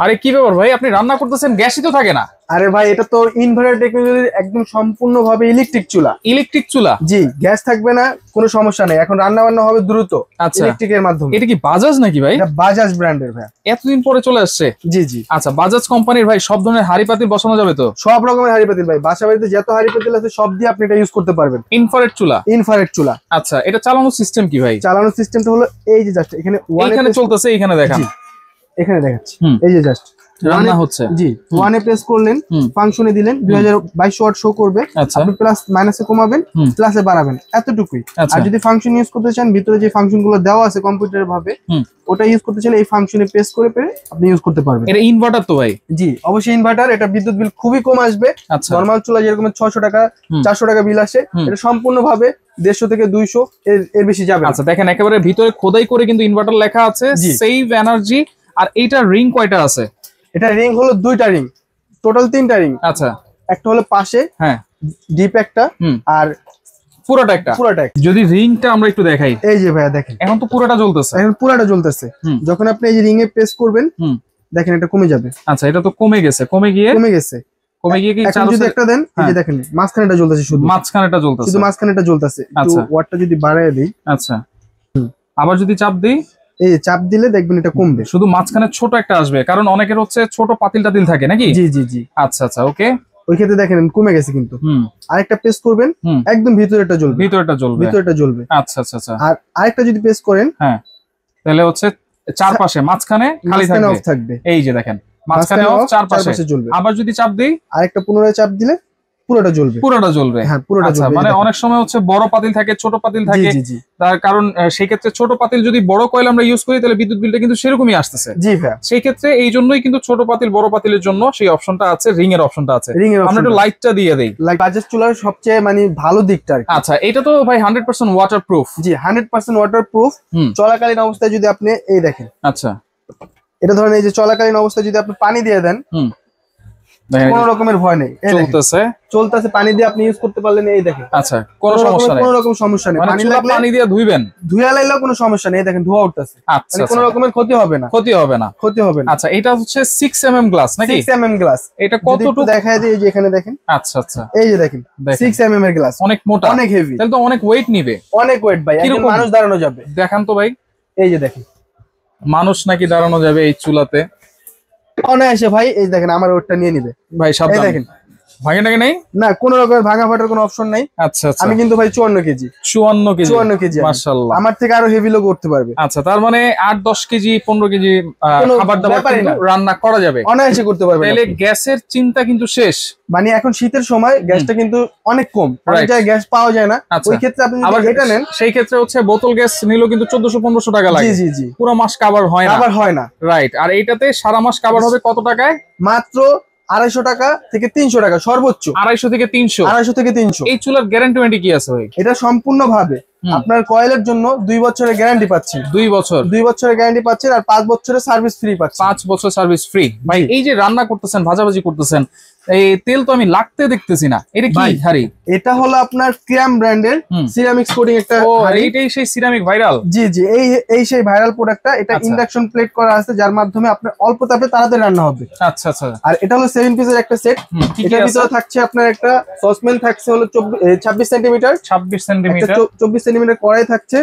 আরে কি ব্যাপার ভাই, আপনি রান্না করতেছেন গ্যাসই তো থাকে না? আরে ভাই, এটা তো ইনভার্টার টেকনোলজির একদম সম্পূর্ণভাবে ইলেকট্রিক চুলা। ইলেকট্রিক চুলা? জি, গ্যাস থাকবে না, কোনো সমস্যা নেই। এখন রান্না বান্না হবে দ্রুত আচ্ছা ইলেকট্রিকের মাধ্যমে। এটা কি বাজাজ নাকি ভাই? এটা বাজাজ ব্র্যান্ডের ভাই। এতদিন পরে চলে আসছে? জি জি। আচ্ছা, বাজাজ কোম্পানির ভাই সব ধরনের হাড়ি পাতিল বসানো যাবে তো? সব রকমের হাঁড়ি পাতিল ভাই, বাসা বাড়িতে যত হাঁড়ি পাতিল আছে সব দিয়ে আপনি এটা ইউজ করতে পারবেন। ইনফ্রারেড চুলা? ইনফ্রারেড চুলা। আচ্ছা, এটা চালানোর সিস্টেম কি ভাই? চালানোর সিস্টেমটা হলো এই যে জাস্ট এখানে এখানে চলতেছে, এখানে দেখান। এখানে দেখাচ্ছি, এই যে জাস্ট রান্না হচ্ছে। জি, ওয়ানে প্রেস করলেন, ফাংশনে দিলেন, 2022 ওয়াট শো করবে। আপনি প্লাস মাইনাসে কমাবেন, প্লাসে বাড়াবেন, এতটুকুই। আর যদি ফাংশন ইউজ করতে চান, ভিতরে যে ফাংশন গুলো দেওয়া আছে কম্পিউটার ভাবে, ওটা ইউজ করতে চাইলে এই ফাংশনে প্রেস করে আপনি ইউজ করতে পারবেন। এটা ইনভার্টার তো ভাই? জি, অবশ্যই ইনভার্টার। এটা বিদ্যুৎ বিল খুবই কম আসবে। নরমাল চুলা যেরকম 600 টাকা 400 টাকা বিল আসে, এটা সম্পূর্ণ ভাবে 150 থেকে 200 এর বেশি যাবে। আচ্ছা দেখেন, একেবারে ভিতরে খোদাই করে কিন্তু ইনভার্টার লেখা আছে, সেভ এনার্জি। আর এইটা রিং কয়টা আছে? এটা রিং হলো 2টা রিং, টোটাল 3টা রিং। আচ্ছা, একটা হলো পাশে, হ্যাঁ, ডিপ একটা, আর পুরোটা একটা। যদি রিংটা আমরা একটু দেখাই, এই যে ভাইয়া দেখেন, এখন তো পুরোটা জ্বলতেছে। এখন পুরোটা জ্বলতেছে। যখন আপনি এই যে রিং এ প্রেস করবেন, দেখেন এটা কমে যাবে। আচ্ছা, এটা তো কমে গেছে কি এখন যদি একটা দেন, এই যে দেখেন মাঝখানেটা জ্বলতেছে, শুধু মাঝখানেটা জ্বলতেছে। একটু ওয়াটটা যদি বাড়ায় দেই, আচ্ছা, আবার যদি চাপ দেই, এই চাপ দিলে দেখবেন এটা কমবে। শুধু মাঝখানে ছোট একটা আসবে, কারণ অনেকের হচ্ছে ছোট পাতিল টাতিল থাকে নাকি? জি জি জি। আচ্ছা আচ্ছা, ওকে। ওই ক্ষেত্রে দেখেন কমে গেছে কিন্তু। আরেকটা প্রেস করবেন, একদম ভিতরেটা জ্বলবে। আচ্ছা আচ্ছা আচ্ছা। আর আরেকটা যদি প্রেস করেন, হ্যাঁ, তাহলে হচ্ছে চারপাশে, মাঝখানে খালি থাকবে। এই যে দেখেন, মাঝখানে অফ, চারপাশে জ্বলবে। আবার যদি চাপ দেই, আরেকটা পুনরায় চাপ দিলে পুরোটা জ্বলবে। হ্যাঁ, পুরোটা জ্বলবে। মানে অনেক সময় হচ্ছে বড় পাতিল থাকে, ছোট পাতিল থাকে। তার কারণ সেই ক্ষেত্রে ছোট পাতিল যদি বড় কয়েল আমরা ইউজ করি, তাহলে বিদ্যুৎ বিলটা কিন্তু সেরকমই আসতেছে। জি ভাই, সেই ক্ষেত্রে এই জন্যই কিন্তু ছোট পাতিল বড় পাতিলের জন্য সেই অপশনটা আছে, রিং এর অপশনটা আছে। আমরা একটু লাইটটা দিয়ে দেই। বাজাজ চুলার সবচেয়ে মানে ভালো দিকটা। আচ্ছা, এটা তো ভাই 100% ওয়াটারপ্রুফ? জি, 100% ওয়াটারপ্রুফ। চলাকালীন অবস্থায় যদি আপনি এই দেখেন, আচ্ছা, এটা ধরেন এই যে চলাকালীন অবস্থায় যদি আপনি পানি দিয়ে দেন, কোনো রকমের ভয় নেই, চলতেছে পানি দিয়ে আপনি ইউজ করতে পারলেন। এই দেখেন, আচ্ছা, কোনো রকম সমস্যা নেই। পানি দিয়ে ধুয়া লাইলেও কোনো সমস্যা নেই। দেখেন ধোয়া উঠতেছে, কোনো রকমের ক্ষতি হবে না। আচ্ছা, এটা হচ্ছে 6mm গ্লাস নাকি? 6mm glass. এটা কতটুকু দেখায় দিই, এই যে এখানে দেখেন। আচ্ছা আচ্ছা, এই যে দেখেন 6mm এর গ্লাস, অনেক মোটা, অনেক হেভি। তাহলে তো অনেক ওয়েট নিবে। অনেক ওয়েট ভাই, একজন মানুষ দাঁড়ানো যাবে। দেখান তো ভাই, এই যে দেখেন, মানুষ নাকি দাঁড়ানো যাবে এই চুলাতে অনায়াসে ভাই। এই দেখেন আমার ওয়েটটা নিয়ে নিবে ভাই, সাবধান। দেখেন ভাঙে নাকি নাই? না, কোনো রকমের ভাঙা ফাটার কোনো অপশন নাই। আচ্ছা আচ্ছা। আমি কিন্তু ভাই 54 কেজি মাশাআল্লাহ। আমার থেকে আরো হেভি লোক করতে পারবে। আচ্ছা, তার মানে 8-10 কেজি 15 কেজি খাবার দাবার কিন্তু রান্না করা যাবে, অনায়াসে করতে পারবে। তাহলে গ্যাসের চিন্তা কিন্তু শেষ। মানে এখন শীতের সময় গ্যাসটা কিন্তু অনেক কম, অনেক জায়গায় গ্যাস পাওয়া যায় না। ওই ক্ষেত্রে আপনি যদি এটা নেন, সেই ক্ষেত্রে হচ্ছে বোতল গ্যাস নিলেও কিন্তু 1400-1500 টাকা লাগে। জি জি জি, পুরো মাস কভার হয় না। রাইট। আর এইটাতে সারা মাস কভার হবে কত টাকায়? মাত্র 250 টাকা থেকে 300 টাকা সর্বোচ্চ। 250 থেকে 300। এই চুলার গ্যারান্টি ওয়ারেন্টি কি আছে ভাই? এটা সম্পূর্ণ ভাবে আপনার কয়েলের জন্য 2 বছরের গ্যারান্টি পাচ্ছেন। 2 বছরের গ্যারান্টি পাচ্ছেন, আর 5 বছরের সার্ভিস ফ্রি পাচ্ছেন। 5 বছর সার্ভিস ফ্রি। ভাই এই যে রান্না করতেছেন, ভাজাভাজি করতেছেন, এই তেল তো আমি লাগতে দেখতেছি না, এটা কি হাড়ি? এটা হলো আপনার ক্রিয়াম ব্র্যান্ডের সিরামিক্স কোটিং একটা হাড়ি। এইটাই সেই সিরামিক ভাইরাল? জি জি, এই সেই ভাইরাল প্রোডাক্টটা। এটা ইন্ডাকশন প্লেট করা আছে, যার মাধ্যমে আপনার অল্প তাপে তাড়াতাড়ি রান্না হবে। আচ্ছা আচ্ছা। আর এটা হলো 7 পিসের একটা সেট। এটার ভিতরে থাকছে আপনার একটা সসপ্যান থাকছে হলো 26 সেন্টিমিটার, 24 সেন্টিমিটার কড়াই থাকছে,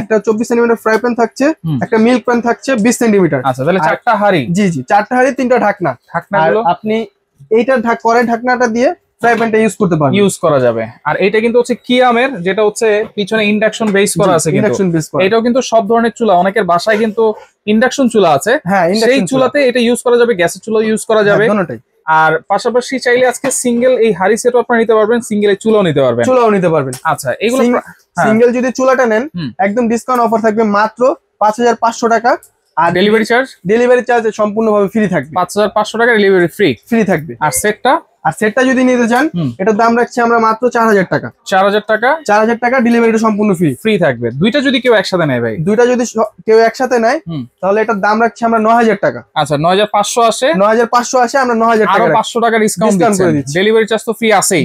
একটা 24 সেন্টিমিটার ফ্রাই প্যান থাকছে, একটা মিল্ক প্যান থাকছে 20 সেন্টিমিটার। আচ্ছা, তাহলে 4টা হাড়ি? জি জি, 4টা হাড়ি, 3টা ঢাকনা। আর আপনি এইটা কড়াই ঢাকনাটা দিয়ে ফ্রাই প্যানটা ইউজ করা যাবে। আর এটা কিন্তু হচ্ছে কিয়ামের, যেটা হচ্ছে পিছনে ইন্ডাকশন বেস করা আছে। এটাও কিন্তু সব ধরনের চুলা, অনেকের বাসায় কিন্তু ইন্ডাকশন চুলা আছে, হ্যাঁ, সেই চুলাতে এটা ইউজ করা যাবে, গ্যাসের চুলা ইউজ করা যাবে। আর পাশাপাশি চাইলে আজকে সিঙ্গেল এই হাড়ি সেটও আপনারা নিতে পারবেন, সিঙ্গেল এই চুলাও নিতে পারবেন। আচ্ছা, এগুলো সিঙ্গেল যদি চুলাটা নেন, একদম ডিসকাউন্ট অফার থাকবে মাত্র 5500 টাকা। আর ডেলিভারি চার্জ সম্পূর্ণভাবে ফ্রি থাকবে। 5500 টাকা ডেলিভারি ফ্রি থাকবে। আর সেটটা যদি নিতে চান, এটার দাম রাখছি আমরা মাত্র 4000 টাকা। 4000 টাকা ডেলিভারিটা সম্পূর্ণ ফ্রি থাকবে। দুইটা যদি কেউ একসাথে নেয় ভাই, তাহলে এটার দাম রাখছি আমরা 9000 টাকা। আচ্ছা, 9500 আসে, আমরা 9000 টাকা, 500 টাকা ডিসকাউন্ট করে দিচ্ছি। ডেলিভারি চার্জ তো ফ্রি আছেই?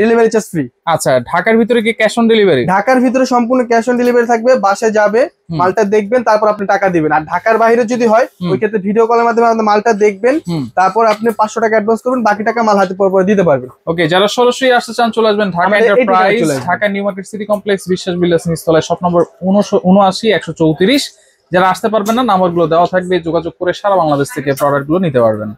ফ্রি। আচ্ছা, ঢাকার ভিতরে কি ক্যাশ অন ডেলিভারি? ঢাকার ভিতরে সম্পূর্ণ ক্যাশ অন ডেলিভারি থাকবে। বাসে যাবে, মালটা দেখবেন, তারপর আপনি টাকা দিবেন। আর ঢাকার বাইরে যদি হয় ওই ক্ষেত্রে ভিডিও কলের মাধ্যমে আপনি মালটা দেখবেন, তারপর আপনি 500 টাকা অ্যাডভান্স করবেন, বাকি টাকা মাল হাতে পরে দিতে পারবেন। ওকে, যারা সরাসরি আসতে চান চলে আসবেন Dhaka enterprise, Dhaka new market city complex, বিশ্বাস বিল্ডার্স নিচতলায়, শপ নম্বর 79-134। যারা আসতে পারবেন না, নাম্বারগুলো দেওয়া থাকবে, যোগাযোগ করে সারা বাংলাদেশ থেকে প্রোডাক্টগুলো নিতে পারবেন।